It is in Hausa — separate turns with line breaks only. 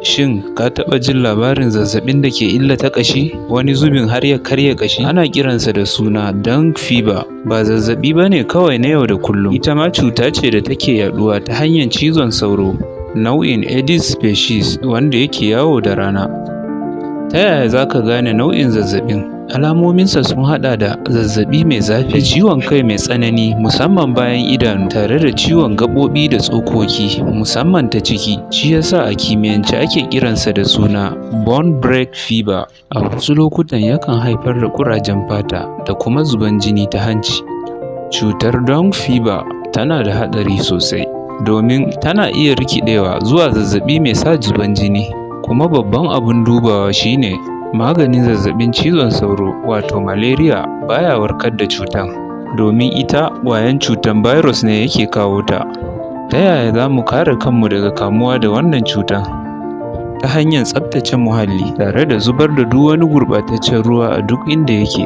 Shin ka taɓa jin labarin zazzabin da ke illata ƙashi, wani zubin har ya karya ƙashi? Ana kiransa da suna dengue fever. Ba zazzabi ba ne kawai na yau da kullum, ita ma cuta ce da take yaɗuwa ta hanyar cizon sauro, nau'in Aedes species wanda yake yawo da rana. Ta yaya za ka gane nau'in zazzabin? Alamominsa sun haɗa da zazzaɓi mai zafi, ciwon kai mai tsanani musamman bayan idanu, tare da ciwon gaɓoɓi da tsokoki musamman ta ciki. Shi yasa a kimiyyance ake kiransa da suna bone break fever. A wasu lokutan yakan haifar da ƙurajen fata da kuma zuban jini ta hanci. Cutar dengue fever tana da haɗari sosai domin tana iya rikidewa zuwa zazzaɓi mai sa zuban jini, kuma babban abin dubawa shine maganin zazzabin cizon sauro wato malaria baya warkar da cutan, domin ita ƙwayan cutan virus ne yake kawo ta. Ta yaya za mu kare kanmu daga kamuwa da wannan cutan? Ta hanyar tsaftace muhalli tare da zubar da duk wani gurɓataccen ruwa a duk inda yake.